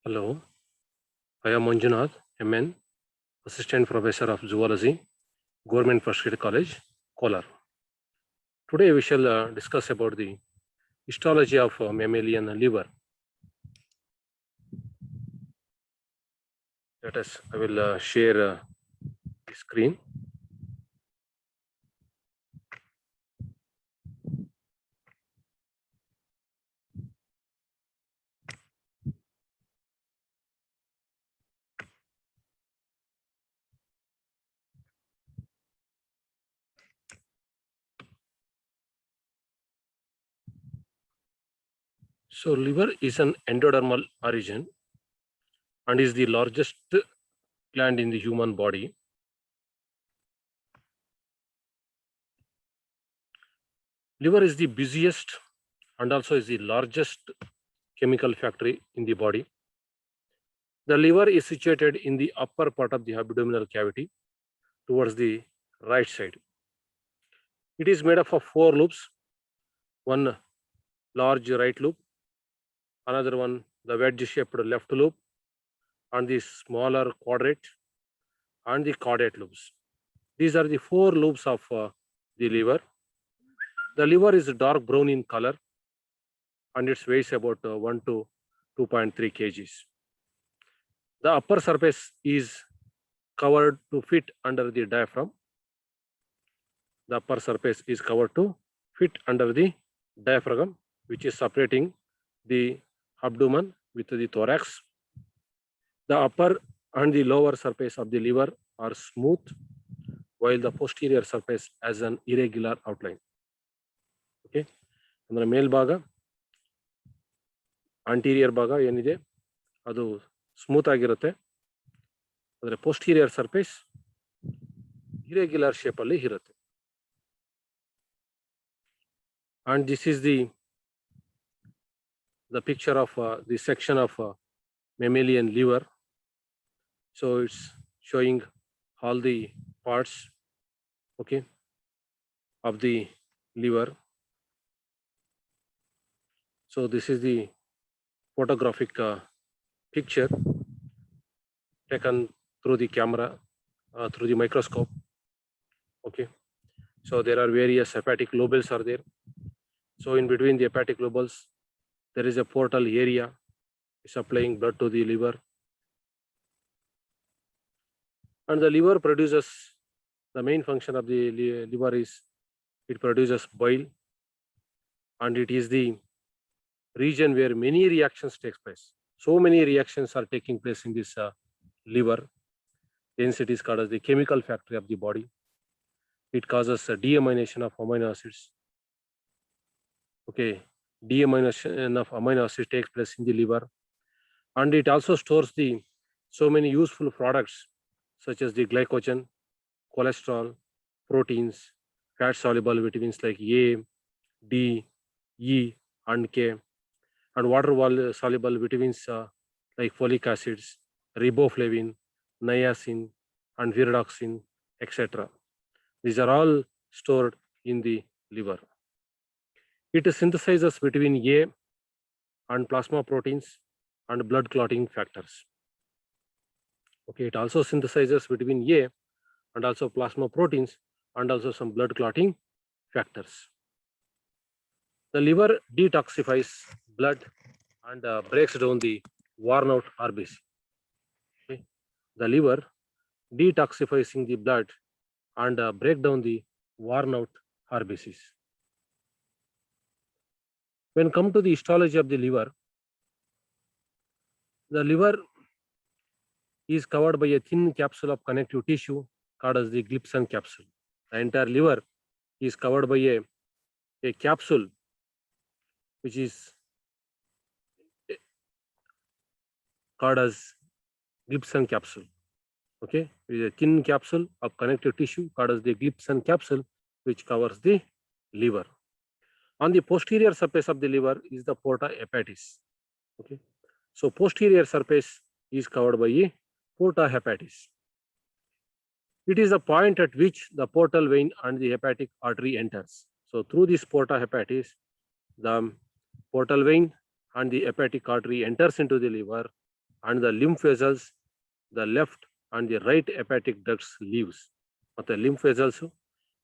Hello, I am Manjunath, MN, Assistant Professor of Zoology, Government First Grade College, Kolar. Today we shall discuss about the histology of mammalian liver. I will share the screen. So liver is an endodermal origin and is the largest gland in the human body. Liver is the busiest and also is the largest chemical factory in the body. The liver is situated in the upper part of the abdominal cavity towards the right side. It is made up of 4 loops, one large right loop, another one the wedge-shaped left loop, and the smaller quadrate and the caudate loops. These are the 4 loops of the liver. The liver is dark brown in color and its weighs about 1 to 2.3 kgs. The upper surface is covered to fit under the diaphragm. The upper surface is covered to fit under the diaphragm, which is separating the abdomen with the thorax. The upper and the lower surface of the liver are smooth, while the posterior surface has an irregular outline. Okay, ಅಂದ್ರೆ ಮೇಲ್ಭಾಗ anterior ಭಾಗ ಏನಿದೆ ಅದು smooth ಆಗಿರುತ್ತೆ, ಆದರೆ posterior surface irregular shape ಅಲ್ಲಿ ಇರುತ್ತೆ. And this is the picture of the section of mammalian liver. So it's showing all the parts, okay, of the liver. So this is the photographic picture taken through the camera, through the microscope. Okay, so there are various hepatic lobules are there. So in between the hepatic lobules, there is a portal area supplying blood to the liver. And the liver produces, the main function of the liver is it produces bile, and it is the region where many reactions take place. So many reactions are taking place in this liver. Hence it is called as the chemical factory of the body. It causes a deamination of amino acids. Okay, deamination of amino acids takes place in the liver, and it also stores the so many useful products such as the glycogen, cholesterol, proteins, fat soluble vitamins like A, D, E, and K, and water soluble vitamins like folic acids, riboflavin, niacin, and viridoxine, etc. These are all stored in the liver. It synthesizes vitamin A and plasma proteins and blood clotting factors. Okay, it also synthesizes vitamin A and also plasma proteins and also some blood clotting factors. The liver detoxifies blood and breaks down the worn out RBC. Okay. The liver detoxifying the blood and break down the worn out RBCs. When come to the histology of the liver is covered by a thin capsule of connective tissue called as the Glipson capsule. The entire liver is covered by a capsule which is called as Glipson capsule. Okay, it is a thin capsule of connective tissue called as the Glipson capsule, which covers the liver. On the posterior surface of the liver is the porta hepatis. Okay, so posterior surface is covered by a porta hepatis. It is the point at which the portal vein and the hepatic artery enters. So through this porta hepatis, the portal vein and the hepatic artery enters into the liver, and the lymph vessels, the left and the right hepatic ducts leaves. ಮತ್ತೆ lymph vessels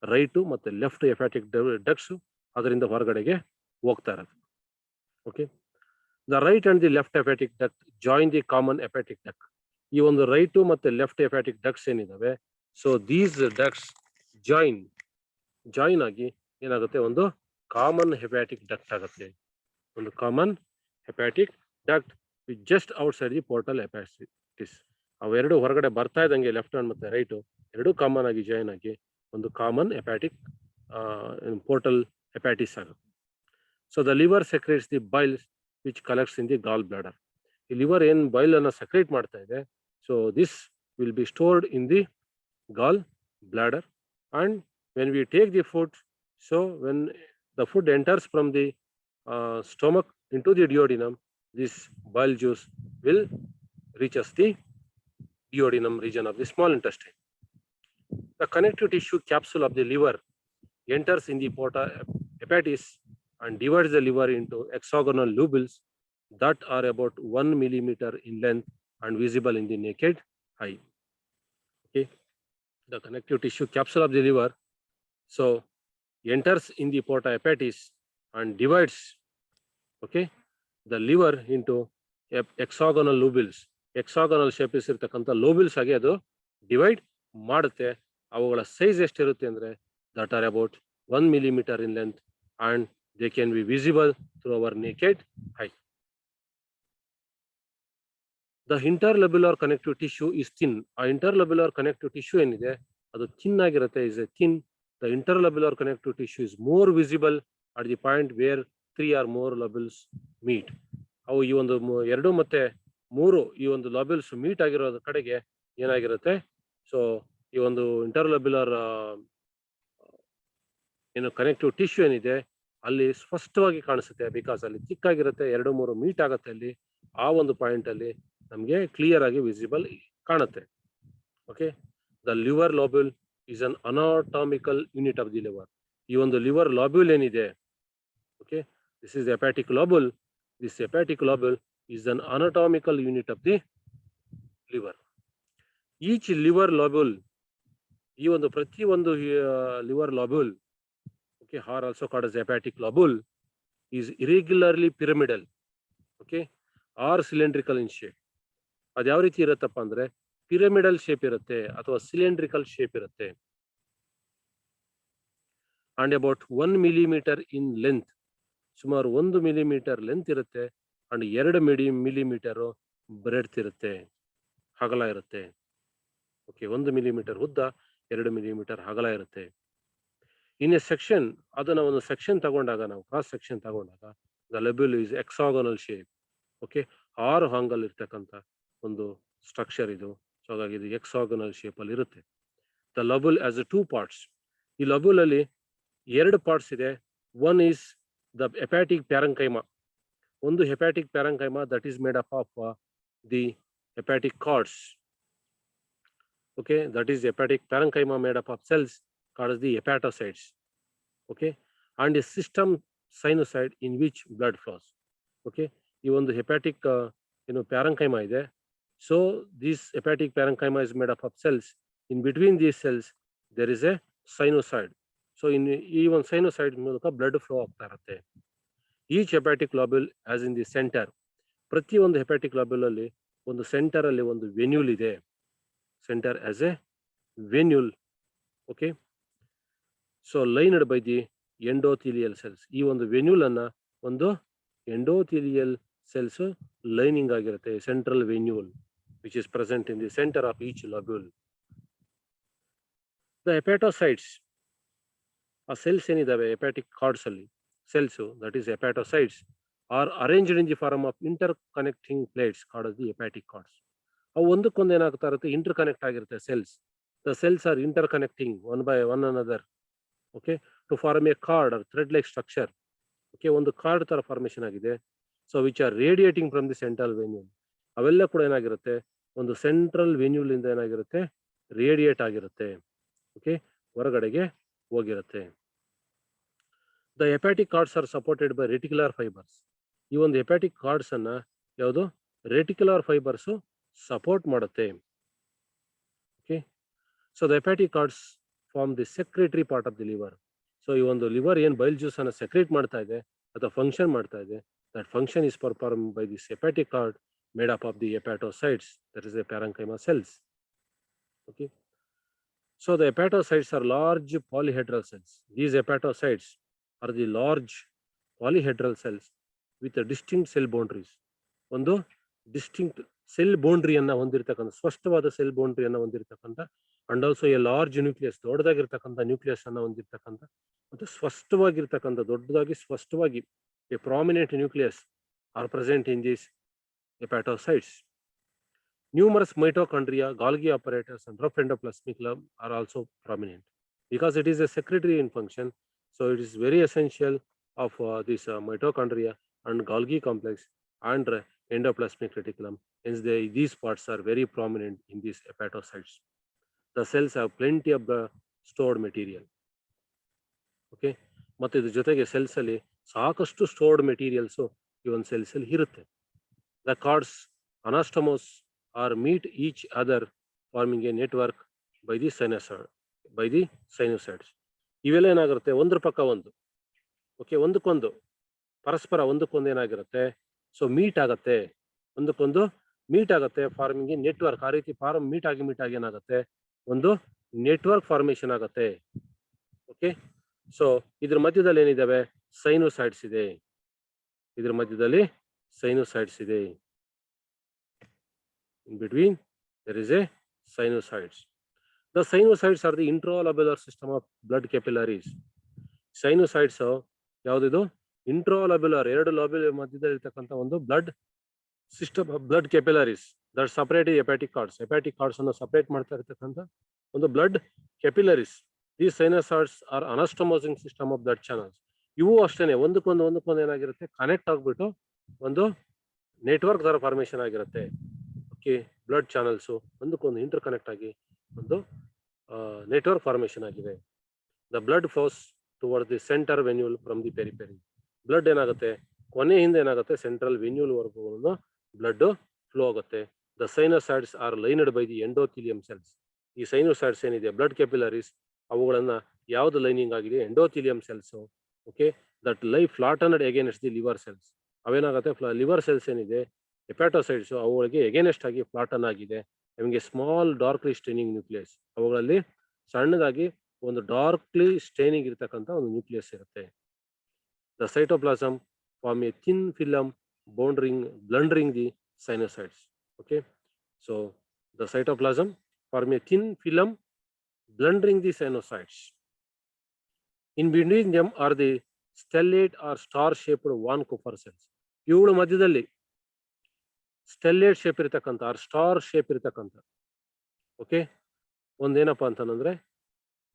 right ಮತ್ತೆ left hepatic ducts ಅದರಿಂದ ಹೊರಗಡೆಗೆ ಹೋಗ್ತಾ ಇರೋದು. Okay, the right and the left hepatic duct join the common hepatic duct. ಈ ಒಂದು right ಮತ್ತೆ left hepatic ducts ಏನಿದಾವೆ, ಸೊ ದೀಸ್ ಡಕ್ಟ್ಸ್ ಜಾಯಿನ್ ಆಗಿ ಏನಾಗುತ್ತೆ, ಒಂದು ಕಾಮನ್ ಹೆಪಾಟಿಕ್ ಡಕ್ಟ್ ಆಗುತ್ತೆ. ಒಂದು common hepatic duct just outside the portal hepatis. ಅವೆರಡು ಹೊರಗಡೆ ಬರ್ತಾ ಇದ್ದಂಗೆ ಲೆಫ್ಟ್ ಹ್ಯಾಂಡ್ ಮತ್ತೆ ರೈಟ್ ಎರಡು ಕಾಮನ್ ಆಗಿ ಜಾಯಿನ್ ಆಗಿ ಒಂದು ಕಾಮನ್ ಹೆಪಾಟಿಕ್ ಪೋರ್ಟಲ್ ಹೆಪಾಟಿಸ್ ಆಗುತ್ತೆ. So the liver secretes the biles which collects in the gall bladder. ಈ ಲಿವರ್ ಏನ್ ಬೈಲ್ ಅನ್ನ ಸೆಕ್ರೇಟ್ ಮಾಡ್ತಾ ಇದೆ, so this will be stored in the gall bladder, and when we take the food, so when the food enters from the stomach into the duodenum, this bile juice will reaches the duodenum region of the small intestine. The connective tissue capsule of the liver enters in the porta hepatis and divides the liver into hexagonal lobules that are about 1 millimeter in length and visible in the naked eye. Okay, the connective tissue capsule of the liver so enters in the porta hepatis and divides, okay, the liver into hexagonal lobules. Hexagonal shape ಇರತಕ್ಕಂತ ಲೋಬಿಲ್ಸ್ ಆಗಿ ಅದು divide ಮಾಡುತ್ತೆ. ಅವುಗಳ size ಎಷ್ಟಿರುತ್ತೆ ಅಂದ್ರೆ that are about 1 millimeter in length and they can be visible through our naked eye. The interlobular connective tissue is thin. ಆ interlobular connective tissue ಏನಿದೆ ಅದು thin ಆಗಿರುತ್ತೆ, is a thin. The interlobular connective tissue is more visible at the point where 3 or more lobules meet. ಅವು ಈ ಒಂದು 2 ಮತ್ತೆ 3 ಈ ಒಂದು lobules ಮೀಟ್ ಆಗಿರೋ ಕಡೆಗೆ ಏನಾಗಿರುತ್ತೆ, ಸೊ ಈ ಒಂದು ಇಂಟರ್ಲಬ್ಯುಲರ್ ಏನು ಕನೆಕ್ಟಿವ್ ಟಿಶ್ಯೂ ಏನಿದೆ ಅಲ್ಲಿ ಸ್ಪಷ್ಟವಾಗಿ ಕಾಣಿಸುತ್ತೆ. ಬಿಕಾಸ್ ಅಲ್ಲಿ ಚಿಕ್ಕಾಗಿರುತ್ತೆ, 2-3 ಮೀಟ್ ಆಗುತ್ತೆ ಅಲ್ಲಿ, ಆ ಒಂದು ಪಾಯಿಂಟ್ ಅಲ್ಲಿ ನಮಗೆ ಕ್ಲಿಯರ್ ಆಗಿ ವಿಸಿಬಲ್ ಕಾಣುತ್ತೆ. Okay, the liver lobule is an anatomical unit of the liver. ಈ ಒಂದು ಲಿವರ್ ಲಾಬ್ಯೂಲ್ ಏನಿದೆ, okay, this is the hepatic lobule. This hepatic lobule is an anatomical unit of the liver. Each liver lobule, ಈ ಒಂದು ಪ್ರತಿ ಒಂದು liver lobule, okay, are also called as hepatic lobule, is irregularly pyramidal, okay, or cylindrical in shape. ಅದು ಯಾವ ರೀತಿ ಇರುತ್ತಪ್ಪ ಅಂದ್ರೆ pyramidal shape ಇರುತ್ತೆ ಅಥವಾ ಸಿಲಿಂಡ್ರಿಕಲ್ ಶೇಪ್ ಇರುತ್ತೆ. and about 1 millimeter in length, ಸುಮಾರು 1 ಮಿಲಿಮೀಟರ್ ಲೆಂತ್ ಇರುತ್ತೆ, ಅಂಡ್ 2 ಮಿಲಿಮೀಟರ್ ಬ್ರೆಡ್ತ್ ಇರುತ್ತೆ, ಅಗಲ ಇರುತ್ತೆ. ಓಕೆ, 1 ಮಿಲಿಮೀಟರ್ ಉದ್ದ, 2 ಮಿಲಿಮೀಟರ್ ಅಗಲ ಇರುತ್ತೆ. ಇನ್ ಎ ಸೆಕ್ಷನ್, ಅದನ್ನ ಒಂದು ಸೆಕ್ಷನ್ ತಗೊಂಡಾಗ, ನಾವು ಕ್ರಾಸ್ ಸೆಕ್ಷನ್ ತಗೊಂಡಾಗ, the lobule is hexagonal shape. Okay, 6 angle ಇರ್ತಕ್ಕಂಥ ಒಂದು ಸ್ಟ್ರಕ್ಚರ್ ಇದು. ಸೊ ಹಾಗಾಗಿ ಇದು ಹೆಕ್ಸಾಗೋನಲ್ ಶೇಪ್ ಅಲ್ಲಿ ಇರುತ್ತೆ. The lobule has 2 parts. ಈ ಲೋಬ್ಯೂಲ್ ಅಲ್ಲಿ 2 ಪಾರ್ಟ್ಸ್ ಇದೆ. One is the hepatic parenchyma. ಒಂದು hepatic parenchyma that is made up of the hepatic cords. Okay, that is hepatic parenchyma made up of cells called as the hepatocytes. Okay, and a system sinusoid in which blood flows. Okay, ಈ ಒಂದು hepatic parenchyma ಇದೆ. So this hepatic parenchyma is made up of cells. In between these cells there is a sinusoid. So ಈ ಒಂದು sinusoid ಮೂಲಕ blood flow ಆಗ್ತಾ ಇರುತ್ತೆ. Each hepatic lobule has in the centre. ಪ್ರತಿ ಒಂದು ಹೆಪಾಟಿಕ್ ಲಾಬ್ಯೂಲ್ ಅಲ್ಲಿ ಒಂದು ಸೆಂಟರ್ ಅಲ್ಲಿ ಒಂದು ವೆನ್ಯೂಲ್ ಇದೆ. Centre has a venule. Okay, so lined by the endothelial cells. ಈ ಒಂದು ವೆನ್ಯೂಲ್ ಅನ್ನ ಒಂದು ಎಂಡೋಥಿಲಿಯಲ್ ಸೆಲ್ಸ್ ಲೈನಿಂಗ್ ಆಗಿರುತ್ತೆ. Central venule which is present in the centre of each lobule. The hepatocytes, ಆ ಸೆಲ್ಸ್ ಏನಿದಾವೆ ಹೆಪಾಟಿಕ್ ಕಾರ್ಡ್ಸ್ ಅಲ್ಲಿ, cells that is hepatocytes are arranged in the form of interconnecting plates called the hepatic cords. ಅವು ಒಂದಕ್ಕೊಂದು ಏನಾಗ್ತಾ ಇರುತ್ತೆ, interconnect ಆಗಿರುತ್ತೆ cells. The cells R interconnecting one by one another, okay, to form a cord or thread like structure. Okay, ಒಂದು cord ತರ formation ಆಗಿದೆ. So which are radiating from the central venule. ಅವೆಲ್ಲ ಕೂಡ ಏನಾಗಿರುತ್ತೆ, ಒಂದು central venule ಇಂದ ಏನಾಗಿರುತ್ತೆ, radiate ಆಗಿರುತ್ತೆ. ಓಕೆ, ಹೊರಗಡೆಗೆ ಹೋಗಿರುತ್ತೆ. The hepatic cords are supported by reticular fibers. ಈ ಒಂದು ಹೆಪಾಟಿಕ್ ಕಾರ್ಡ್ಸ್ ಅನ್ನ ಯಾವುದು ರೆಟಿಕ್ಯುಲರ್ ಫೈಬರ್ಸ್ ಸಪೋರ್ಟ್ ಮಾಡುತ್ತೆ. Okay, so the hepatic cords form the secretory part of the liver. So ಈ ಒಂದು ಲಿವರ್ ಏನು ಬೈಲ್ ಜ್ಯೂಸ್ ಅನ್ನು ಸೆಕ್ರೇಟ್ ಮಾಡ್ತಾ ಇದೆ ಅಥವಾ ಫಂಕ್ಷನ್ ಮಾಡ್ತಾ ಇದೆ, that function is perform by this hepatic card made up of the hepatocytes, that is the parenchyma cells. Okay, so the hepatocytes are large polyhedral cells. These hepatocytes are the large polyhedral cells with a distinct cell boundaries. ಒಂದು distinct cell ಬೌಂಡ್ರಿಯನ್ನ ಹೊಂದಿರತಕ್ಕಂಥ, ಸ್ಪಷ್ಟವಾದ cell ಬೌಂಡ್ರಿಯನ್ನ ಹೊಂದಿರತಕ್ಕಂಥ, and also a large nucleus, ದೊಡ್ಡದಾಗಿರ್ತಕ್ಕಂಥ nucleus ಅನ್ನ ಹೊಂದಿರತಕ್ಕಂಥ ಮತ್ತು ಸ್ಪಷ್ಟವಾಗಿರ್ತಕ್ಕಂಥ, ದೊಡ್ಡದಾಗಿ ಸ್ಪಷ್ಟವಾಗಿ a prominent nucleus are present in this hepatocytes. Numerous mitochondria, Golgi apparatus, and rough endoplasmic lump are also prominent. Because it is a secretory in function, so it is very essential of this mitochondria and Golgi complex and endoplasmic reticulum. Hence, these parts are very prominent in these hepatocytes. The cells have plenty of the stored material. Okay, ಮತ್ತೆ ಇದ್ರ ಜೊತೆಗೆ cells ಅಲ್ಲಿ ಸಾಕಷ್ಟು stored materials ಈ ಒಂದು cells ಅಲ್ಲಿ ಇರುತ್ತೆ. The cords anastomose or meet each other forming a network by the sinusoids. ಇವೆಲ್ಲ ಏನಾಗಿರುತ್ತೆ, ಒಂದ್ರ ಪಕ್ಕ ಒಂದು, ಓಕೆ, ಒಂದಕ್ಕೊಂದು ಪರಸ್ಪರ ಒಂದಕ್ಕೊಂದು ಏನಾಗಿರುತ್ತೆ, ಸೊ ಮೀಟ್ ಆಗತ್ತೆ, ಒಂದಕ್ಕೊಂದು ಮೀಟ್ ಆಗತ್ತೆ, ಫಾರ್ಮಿಂಗ್ ನೆಟ್ವರ್ಕ್. ಆ ರೀತಿ ಮೀಟ್ ಆಗಿ ಏನಾಗುತ್ತೆ, ಒಂದು ನೆಟ್ವರ್ಕ್ ಫಾರ್ಮೇಶನ್ ಆಗತ್ತೆ. ಓಕೆ, ಸೊ ಇದ್ರ ಮಧ್ಯದಲ್ಲಿ ಏನಿದಾವೆ, ಸೈನೋಸೈಡ್ಸ್ ಇದೆ. ಇದ್ರ ಮಧ್ಯದಲ್ಲಿ sinusoids ಇದೆ. In between there is a sinusoids. The sinusoids are the intralobular system of blood capillaries. Sinusoids ಯಾವುದಿದು, ಇಂಟ್ರಾಲಬ್ಯುಲರ್, ಎರಡು ಲಾಬ್ಯುಲರ್ ಮಧ್ಯದಲ್ಲಿ ಇರತಕ್ಕಂಥ ಒಂದು blood system of blood capillaries that separate hepatic cords. Hepatic cords ಅನ್ನು ಸಪರೇಟ್ ಮಾಡ್ತಾ ಇರತಕ್ಕಂಥ ಒಂದು blood capillaries. These sinusoids are anastomosing system of blood channels. ಇವು ಅಷ್ಟೇನೆ ಒಂದಕ್ಕೊಂದು ಏನಾಗಿರುತ್ತೆ, ಕನೆಕ್ಟ್ ಆಗ್ಬಿಟ್ಟು ಒಂದು ನೆಟ್ವರ್ಕ್ ತರ ಫಾರ್ಮೇಶನ್ ಆಗಿರುತ್ತೆ. ಓಕೆ, ಬ್ಲಡ್ ಚಾನಲ್ಸ್ ಒಂದಕ್ಕೊಂದು ಇಂಟರ್ ಕನೆಕ್ಟ್ ಆಗಿ ಒಂದು ನೆಟ್ವರ್ಕ್ ಫಾರ್ಮೇಶನ್ ಆಗಿದೆ. The blood flows toward the centre venule from the periphery. Blood ಏನಾಗುತ್ತೆ, ಕೊನೆ ಹಿಂದೆ ಏನಾಗುತ್ತೆ, ಸೆಂಟ್ರಲ್ ವೆನ್ಯೂಲ್ ವರ್ಗು ಬ್ಲಡ್ ಫ್ಲೋ ಆಗುತ್ತೆ. The sinusoids are lined by the endothelium cells. ಈ ಸೈನೋಸೈಡ್ಸ್ ಏನಿದೆ, ಬ್ಲಡ್ ಕೆಪಿಲರೀಸ್, ಅವುಗಳನ್ನ ಯಾವ್ದು ಲೈನಿಂಗ್ ಆಗಿದೆ, ಎಂಡೋಥಿಲಿಯಂ cells. Okay, that lie flattened against the liver cells. ಅವೇನಾಗುತ್ತೆ, ಲಿವರ್ ಸೆಲ್ಸ್ ಏನಿದೆ, ಹೆಪಾಟೋಸೈಡ್ಸ್, ಅವುಗಳಿಗೆ ಎಗೇನೆಸ್ಟ್ ಆಗಿ ಫ್ಲಾಟನ್ ಆಗಿದೆ. ನಮಗೆ ಸ್ಮಾಲ್ ಡಾರ್ಕ್ಲಿ ಸ್ಟೇನಿಂಗ್ ನ್ಯೂಕ್ಲಿಯಸ್, ಅವುಗಳಲ್ಲಿ ಸಣ್ಣದಾಗಿ ಒಂದು ಡಾರ್ಕ್ಲಿ ಸ್ಟೇನಿಂಗ್ ಇರತಕ್ಕಂಥ ಒಂದು ನ್ಯೂಕ್ಲಿಯಸ್ ಇರುತ್ತೆ. The cytoplasm form a thin film bordering the sinusoids. Okay, so the cytoplasm form a thin film bordering the sinusoids. In between them are the stellate or star shaped von Kupffer cells. ಇವುಗಳ ಮಧ್ಯದಲ್ಲಿ stellate shape ಇರತಕ್ಕಂಥ or star shape ಇರತಕ್ಕಂಥ, okay, ಒಂದೇನಪ್ಪ ಅಂತಂದ್ರೆ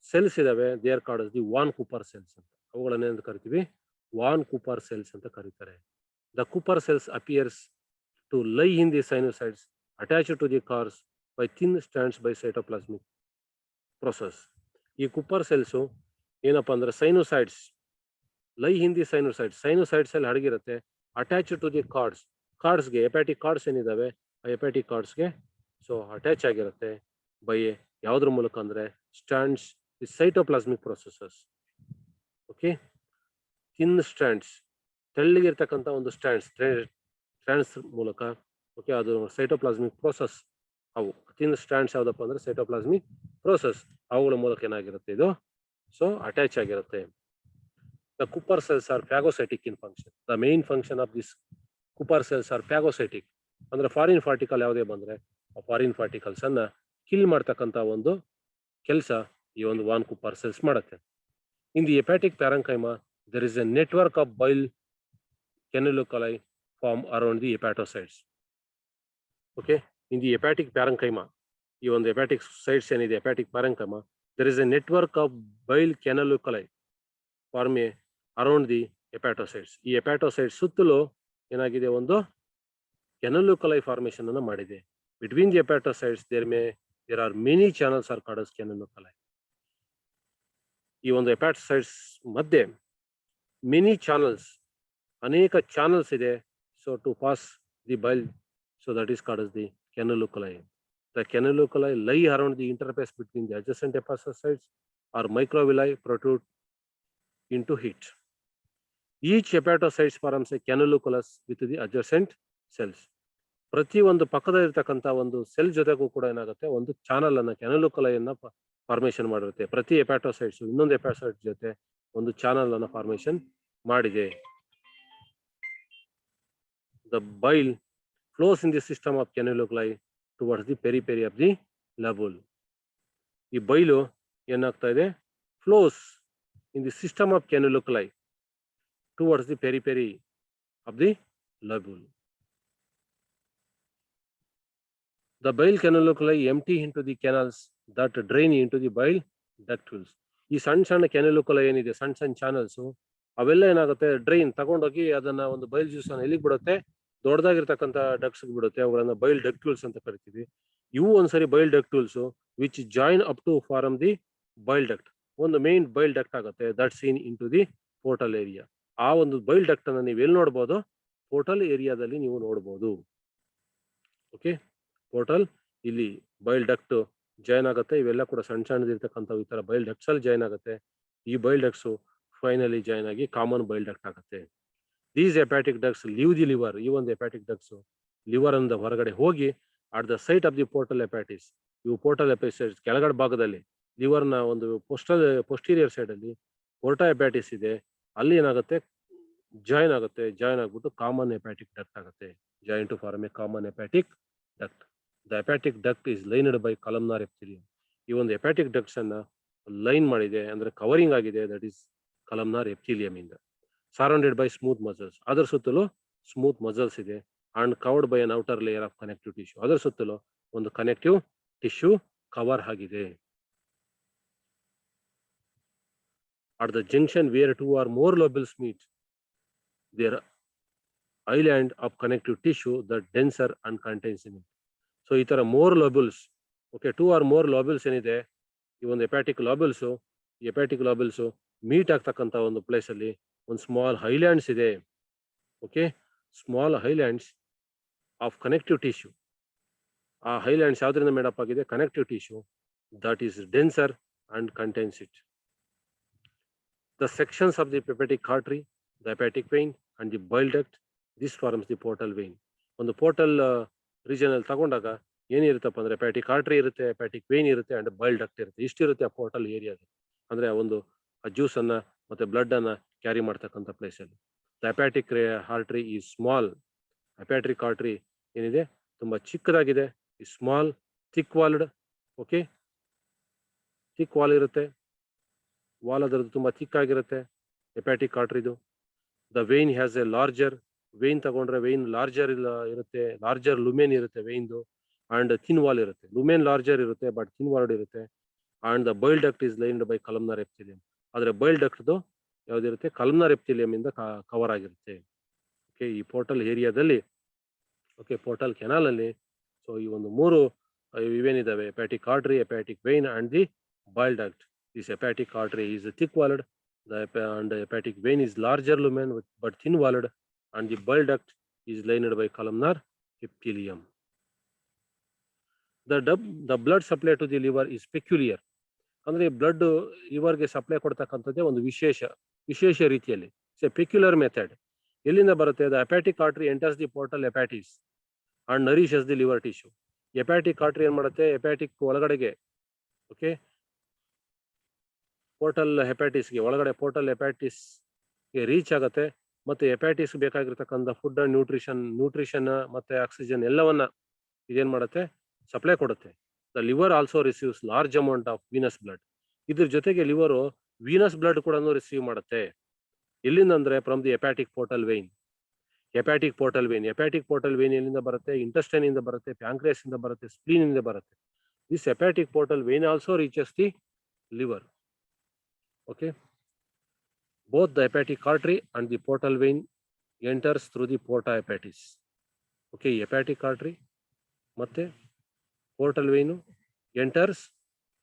cells ಇದಾವೆ, they are called the von Kupffer cells ಅಂತ. ಅವುಗಳನ್ನೇನು ಕರಿತೀವಿ, ವಾನ್ ಕೂಪರ್ ಸೆಲ್ಸ್ ಅಂತ ಕರೀತಾರೆ. The Kupffer cells appears to ಲೈ in the sinusoids attached to the cords by thin strands by cytoplasmic process. ಈ ಕೂಪರ್ ಸೆಲ್ಸು ಏನಪ್ಪಾ ಅಂದ್ರೆ ಸೈನೋಸೈಡ್ಸ್ ಲೈ ಹಿಂದಿ ಸೈನೋಸೈಡ್ಸ್ ಅಲ್ಲಿ ಅಡಗಿರುತ್ತೆ, ಅಟ್ಯಾಚ್ ಟು ದಿ ಕಾರ್ಡ್ಸ್ಗೆ, ಹೆಪಾಟಿಕ್ ಕಾರ್ಡ್ಸ್ ಏನಿದಾವೆ ಆ ಹೆಪಾಟಿಕ್ ಕಾರ್ಡ್ಸ್ಗೆ ಸೊ ಅಟ್ಯಾಚ್ ಆಗಿರುತ್ತೆ. ಬೈ ಯಾವುದ್ರ ಮೂಲಕ ಅಂದ್ರೆ strands, the cytoplasmic processes. Okay, thin strands, ತೆಳ್ಳಗಿರ್ತಕ್ಕಂಥ ಒಂದು ಸ್ಟ್ಯಾಂಡ್ಸ್ ಮೂಲಕ, ಓಕೆ, ಅದು ಸೈಟೋಪ್ಲಾಸ್ಮಿಕ್ ಪ್ರೋಸೆಸ್. ಅವು ಥಿನ್ ಸ್ಟ್ಯಾಂಡ್ಸ್ ಯಾವ್ದಪ್ಪ ಅಂದ್ರೆ ಸೈಟೋಪ್ಲಾಸ್ಮಿಕ್ ಪ್ರೋಸೆಸ್, ಅವುಗಳ ಮೂಲಕ ಏನಾಗಿರುತ್ತೆ, ಇದು ಸೊ ಅಟ್ಯಾಚ್ ಆಗಿರುತ್ತೆ. The Cooper cells are phagocytic in function. The main function of these Cooper cells are phagocytic. ಅಂದ್ರೆ ಫಾರಿನ್ ಪಾರ್ಟಿಕಲ್ ಯಾವುದೇ ಬಂದ್ರೆ ಆ ಫಾರಿನ್ ಪಾರ್ಟಿಕಲ್ಸ್ ಅನ್ನ ಕಿಲ್ ಮಾಡ್ತಕ್ಕಂಥ ಒಂದು ಕೆಲಸ ಈ ಒಂದು ವಾನ್ ಕೂಪರ್ ಸೆಲ್ಸ್ ಮಾಡುತ್ತೆ. In the hepatic parenchyma there is a network of bile canaliculi form around the hepatocytes. Okay, in the hepatic parenchyma, ಈ ಒಂದು ಹೆಪಾಟಿಕ್ ಸೈಟ್ಸ್ ಏನಿದೆ, hepatic parenchyma, there is a network of bile canaliculi form around the hepatocytes. ಈ hepatocytes ಸುತ್ತಲೂ ಏನಾಗಿದೆ, ಒಂದು canaliculi formation ಅನ್ನು ಮಾಡಿದೆ. Between the hepatocytes there are many channels are called as canaliculi. ಈ ಒಂದು ಹೆಪಾಟೋಸೈಟ್ಸ್ ಮಧ್ಯೆ ಮೆನಿ ಚಾನಲ್ಸ್, ಅನೇಕ ಚಾನಲ್ಸ್ ಇದೆ. So to pass the bile So that is called as the canaliculi. The canaliculi lie around the interface between the adjacent hepatocytes or microvilli protrude into it. Each hepatocyte forms a canaliculus with the adjacent cells. ಪ್ರತಿ ಒಂದು ಪಕ್ಕದಲ್ಲಿರ್ತಕ್ಕಂಥ ಒಂದು cell ಜೊತೆಗೂ ಕೂಡ ಏನಾಗುತ್ತೆ ಒಂದು channel ಅನ್ನ ಕ್ಯಾನಲುಕುಲೈಯನ್ನ formation ಮಾಡಿರುತ್ತೆ. ಪ್ರತಿ ಹೆಪಾಟೋಸೈಟ್ಸ್ ಇನ್ನೊಂದು ಹೆಪಾಟೋಸೈಟ್ ಜೊತೆ ಒಂದು ಚಾನಲ್ ಅನ್ನ ಫಾರ್ಮೇಶನ್ ಮಾಡಿದೆ. The bile flows in the system of canaliculi towards the periphery of the lobule. ಈ ಬೈಲು ಏನಾಗ್ತಾ ಇದೆ flows in the system of canaliculi towards the periphery of the lobule. The bile canaliculi empty into the canals that drain into the bile ductules. ಈ ಸಣ್ಣ ಕ್ಯಾನಲುಕುಲೈ ಏನಿದೆ ಸಣ್ಣ channels ಅವೆಲ್ಲ ಏನಾಗುತ್ತೆ drain ತಗೊಂಡೋಗಿ ಅದನ್ನ ಒಂದು ಬೈಲ್ ಜ್ಯೂಸ್ ಅನ್ನ ಎಲ್ಲಿಗೆ ಬಿಡುತ್ತೆ ದೊಡ್ಡದಾಗಿರ್ತಕ್ಕಂಥ ಡಕ್ಸ್ ಬಿಡುತ್ತೆ. ಅವುಗಳನ್ನ ಬೈಲ್ ಡಕ್ಟ್ಯೂಲ್ಸ್ ಅಂತ ಕರಿತೀವಿ. ಇವು ಒಂದ್ಸರಿ bile ductules which join up to form the bile duct. ಒಂದು ಮೇನ್ ಬೈಲ್ ಡಕ್ಟ್ ಆಗುತ್ತೆ that seen in to the portal area. ಆ ಒಂದು ಬೈಲ್ ಡಕ್ಟ್ ಅನ್ನ ನೀವು ಎಲ್ಲಿ ನೋಡ್ಬೋದು ಪೋರ್ಟಲ್ ಏರಿಯಾದಲ್ಲಿ ನೀವು ನೋಡ್ಬೋದು. ಓಕೆ, ಪೋರ್ಟಲ್ ಇಲ್ಲಿ ಬೈಲ್ ಡಕ್ಟ್ ಜಾಯಿನ್ ಆಗುತ್ತೆ. ಇವೆಲ್ಲ ಕೂಡ ಸಣ್ಣದಿರ್ತಕ್ಕಂಥ ಈ ತರ ಬೈಲ್ ಡಕ್ಟ್ಸ್ ಅಲ್ಲಿ ಜಾಯಿನ್ ಆಗುತ್ತೆ. ಈ ಬೈಲ್ ಡಕ್ಟ್ಸ್ ಫೈನಲಿ ಜಾಯಿನ್ ಆಗಿ ಕಾಮನ್ ಬೈಲ್ ಡಕ್ಟ್ ಆಗುತ್ತೆ. These hepatic ducts leave the liver. ಈ ಒಂದು ಹೆಪಾಟಿಕ್ ಡಕ್ಟ್ಸ್ ಲಿವರ್ ಅಂದ ಹೊರಗಡೆ ಹೋಗಿ at the site of the portal hepatis. ಇವು ಪೋರ್ಟಲ್ ಹೆಪಾಟಿಸ್ ಕೆಳಗಡೆ ಭಾಗದಲ್ಲಿ ಲಿವರ್ನ ಒಂದು ಪೋಸ್ಟೀರಿಯರ್ ಸೈಡ್ ಅಲ್ಲಿ ಪೋರ್ಟಾ ಹೆಪಾಟಿಸ್ ಇದೆ. ಅಲ್ಲಿ ಏನಾಗುತ್ತೆ ಜಾಯಿನ್ ಆಗುತ್ತೆ. ಜಾಯಿನ್ ಆಗ್ಬಿಟ್ಟು ಕಾಮನ್ ಹೆಪಾಟಿಕ್ ಡಕ್ಟ್ ಆಗುತ್ತೆ. Join to form a common hepatic duct. The hepatic duct is lined by columnar epithelium. ಈ ಒಂದು ಹೆಪಾಟಿಕ್ ಡಕ್ಟ್ಸ್ ಅನ್ನ ಲೈನ್ ಮಾಡಿದೆ ಅಂದ್ರೆ ಕವರಿಂಗ್ ಆಗಿದೆ. ದಟ್ ಈಸ್ ಕಾಲಮ್ನಾರ್ ಎಪಿಥೆಲಿಯಂ ಇಂದ ಸರೌಂಡೆಡ್ ಬೈ ಸ್ಮೂತ್ ಮಸಲ್ಸ್. ಅದರ ಸುತ್ತಲೂ ಸ್ಮೂತ್ ಮಸಲ್ಸ್ ಇದೆ. And covered by an outer layer of connective tissue. ಅದರ ಸುತ್ತಲೂ ಒಂದು ಕನೆಕ್ಟಿವ್ ಟಿಶ್ಯೂ ಕವರ್ ಆಗಿದೆ. At the junction where two or more lobules meet, there island of connective tissue that denser and contains in it. So ಈ ತರ more lobules, okay, two or more lobules ಏನಿದೆ ಈ ಒಂದು hepatic ಲಾಬಲ್ಸ್ meet ಆಗ್ತಕ್ಕಂಥ ಒಂದು place ಅಲ್ಲಿ ಒಂದು small Highlands ಇದೆ. Okay, small Highlands of connective tissue. ಆ ಹೈಲ್ಯಾಂಡ್ಸ್ ಯಾವ್ದ್ರಿಂದ ಮೇಡಪ್ ಆಗಿದೆ connective tissue that is denser and contains it. The sections of the hepatic artery, the hepatic vein and the bile duct, this forms the portal vein. ಒಂದು portal region ಅಲ್ಲಿ ತಗೊಂಡಾಗ ಏನಿರುತ್ತಪ್ಪ ಅಂದ್ರೆ hepatic artery ಇರುತ್ತೆ, hepatic vane ಇರುತ್ತೆ and Bail duct ಇರುತ್ತೆ. ಇಷ್ಟಿರುತ್ತೆ ಆ portal ಏರಿಯಾದಲ್ಲಿ. ಅಂದ್ರೆ ಒಂದು ಜ್ಯೂಸ್ ಅನ್ನ ಮತ್ತೆ ಬ್ಲಡ್ ಅನ್ನ ಕ್ಯಾರಿ ಮಾಡ್ತಕ್ಕಂಥ ಪ್ಲೇಸ್ ಅಲ್ಲಿ. ದ ಹೆಪಾಟಿಕ್ ಆರ್ಟರಿ ಈ ಸ್ಮಾಲ್. ಹೆಪಾಟಿಕ್ ಆರ್ಟರಿ ಏನಿದೆ ತುಂಬಾ ಚಿಕ್ಕದಾಗಿದೆ. ಈ small thick walled. Okay, thick wall ಇರುತ್ತೆ. ವಾಲ್ ಅದರದ್ದು ತುಂಬಾ ಥಿಕ್ ಆಗಿರುತ್ತೆ ಹೆಪಾಟಿಕ್ ಆರ್ಟರಿದು. The vein has a larger. Vein ತಗೊಂಡ್ರೆ ವೇನ್ ಲಾರ್ಜರ್ ಇರುತ್ತೆ. ಲಾರ್ಜರ್ ಲುಮೆನ್ ಇರುತ್ತೆ ವೇನ್ದು. ಅಂಡ್ ಥಿನ್ ವಾಲ್ ಇರುತ್ತೆ. ಲುಮೆನ್ ಲಾರ್ಜರ್ ಇರುತ್ತೆ ಬಟ್ ಥಿನ್ ವಾಲ್ಡ್ ಇರುತ್ತೆ. And the bile duct is lined by columnar epithelium. ಆದ್ರೆ ಬೈಲ್ ಡಕ್ಟ್ದು ಯಾವ್ದಿರುತ್ತೆ ಕಾಲಮ್ನಾರ್ ಎಪಿಥೆಲಿಯಂ ಇಂದ ಕವರ್ ಆಗಿರುತ್ತೆ. ಓಕೆ, ಈ ಪೋರ್ಟಲ್ ಏರಿಯಾದಲ್ಲಿ, ಓಕೆ, ಪೋರ್ಟಲ್ ಕೆನಾಲ್ ಅಲ್ಲಿ ಸೊ ಈ ಒಂದು ಮೂರು ಇವೇನಿದಾವೆ hepatic artery, hepatic vein and the bile duct. This hepatic artery is thick-walled, and the hepatic vein is larger lumen but thin-walled, and the bile duct is lined by columnar epithelium. The blood supply to the liver is peculiar. ಅಂದ್ರೆ blood ಲಿವರ್ಗೆ supply ಕೊಡ್ತಕ್ಕಂಥದ್ದೇ ಒಂದು ವಿಶೇಷ ರೀತಿಯಲ್ಲಿ. It's a peculiar method. ಎಲ್ಲಿಂದ ಬರುತ್ತೆ? The hepatic artery enters the portal hepatis and nourishes the liver tissue. Hepatic artery ಏನ್ ಮಾಡುತ್ತೆ? ಹೆಪಾಟಿಕ್ ಒಳಗಡೆಗೆ, ಓಕೆ, ಪೋರ್ಟಲ್ ಹೆಪಾಟಿಸ್ಗೆ ಒಳಗಡೆ ಪೋರ್ಟಲ್ ಹೆಪಾಟಿಸ್ಗೆ ರೀಚ್ ಆಗುತ್ತೆ. ಮತ್ತೆ ಹೆಪಾಟಿಸ್ ಬೇಕಾಗಿರ್ತಕ್ಕಂಥ ಫುಡ್ ಅಂಡ್ ನ್ಯೂಟ್ರಿಷನ್ ಮತ್ತೆ ಆಕ್ಸಿಜನ್ ಎಲ್ಲವನ್ನ ಇದೇನ್ ಮಾಡುತ್ತೆ? ಸಪ್ಲೈ ಕೊಡುತ್ತೆ. The liver also receives large amount of venous blood. ಇದ್ರ ಜೊತೆಗೆ ಲಿವರು ವೀನಸ್ ಬ್ಲಡ್ ಕೂಡ ರಿಸೀವ್ ಮಾಡುತ್ತೆ. ಎಲ್ಲಿಂದ ಅಂದ್ರೆ from the hepatic portal vein. Hepatic portal vein ಎಲ್ಲಿಂದ ಬರುತ್ತೆ? ಇಂಟೆಸ್ಟೈನ್ ಇಂದ ಬರುತ್ತೆ, ಪ್ಯಾಂಕ್ರಿಯಾಸ್ ಇಂದ ಬರುತ್ತೆ, ಸ್ಪ್ಲೀನ್ ಇಂದ ಬರುತ್ತೆ. This hepatic portal vein also reaches the liver. Okay, both the hepatic artery and the portal vein enters through the porta hepatis. Okay, hepatic artery ಮತ್ತೆ portal vein enters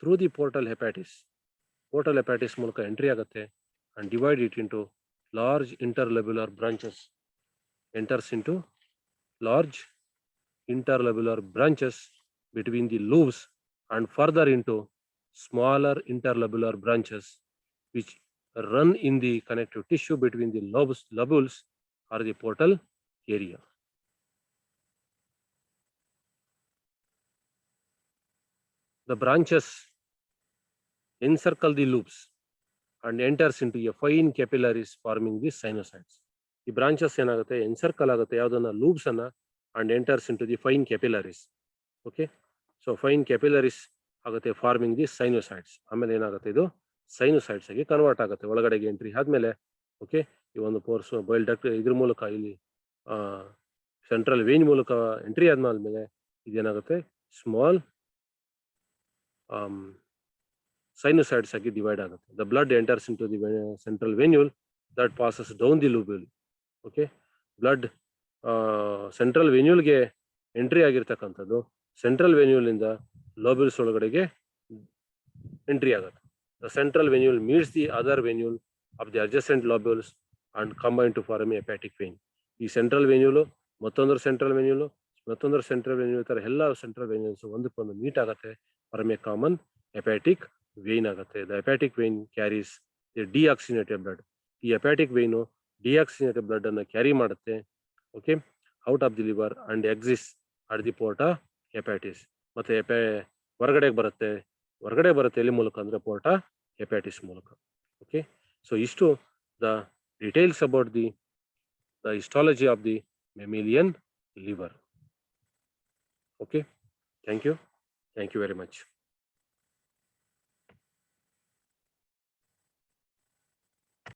through the portal hepatis. Portal hepatis ಮೂಲಕ entry ಆಗುತ್ತೆ and divide it into large interlobular branches. Enters into large interlobular branches between the lobes and further into smaller interlobular branches which run in the connective tissue between the lobules or the portal area. The branches encircle the loops and enters into a fine capillaries forming the sinusoids. The branches ಏನಾಗುತ್ತೆ ಎನ್ಸರ್ಕಲ್ ಆಗುತ್ತೆ ಯಾವುದನ್ನ ಲೂಬ್ಸ್ ಅನ್ನ and enters into the fine capillaries. Okay, so fine capillaries ಆಗುತ್ತೆ farming the ಸೈನೋಸೈಡ್ಸ್. ಆಮೇಲೆ ಏನಾಗುತ್ತೆ ಇದು ಸೈನೋಸೈಡ್ಸ್ ಆಗಿ convert ಆಗುತ್ತೆ ಒಳಗಡೆಗೆ ಎಂಟ್ರಿ ಆದ್ಮೇಲೆ. ಓಕೆ, ಈ ಒಂದು ಪೋರ್ಸ್ ಬೈಲ್ ಡಕ್ಟ್ ಇದ್ರ ಮೂಲಕ ಇಲ್ಲಿ ಸೆಂಟ್ರಲ್ ವೇನ್ ಮೂಲಕ ಎಂಟ್ರಿ ಆದ್ಮೇಲೆ ಇದೇನಾಗುತ್ತೆ ಸ್ಮಾಲ್ sinusoids ಆಗಿ ಡಿವೈಡ್ ಆಗುತ್ತೆ. The blood enters into the central venule that passes down the lobule. Okay, blood central ವೆನ್ಯೂಲ್ಗೆ ಎಂಟ್ರಿ ಆಗಿರ್ತಕ್ಕಂಥದ್ದು ಸೆಂಟ್ರಲ್ ವೆನ್ಯೂಲ್ ಇಂದ ಲೋಬ್ಯೂಲ್ಸ್ ಒಳಗಡೆಗೆ ಎಂಟ್ರಿ ಆಗುತ್ತೆ. The central venule meets the other venule of the adjacent lobules and combine to form a hepatic vein. ಈ central venule ಮತ್ತೊಂದರ central venule ಮತ್ತೊಂದರ central venule ತರ ಎಲ್ಲ ಸೆಂಟ್ರಲ್ ವೆನ್ಯೂಲ್ಸ್ ಒಂದಕ್ಕೊಂದು ಮೀಟ್ ಆಗುತ್ತೆ, form a common hepatic vein ಆಗುತ್ತೆ. The hepatic vein carries the deoxygenated blood. ಈ hepatic vein deoxygenated blood ಅನ್ನು ಕ್ಯಾರಿ ಮಾಡುತ್ತೆ. Okay, out of the liver and exist at the porta hepatis. ಮತ್ತೆ ಹೊರಗಡೆ ಬರುತ್ತೆ ಎಲ್ಲಿ ಮೂಲಕ ಅಂದ್ರೆ ಪೋರ್ಟಾ ಹೆಪಾಟಿಸ್ ಮೂಲಕ. ಓಕೆ, ಸೊ ಇಷ್ಟು the details about the histology of the mammalian liver. Okay, thank you very much.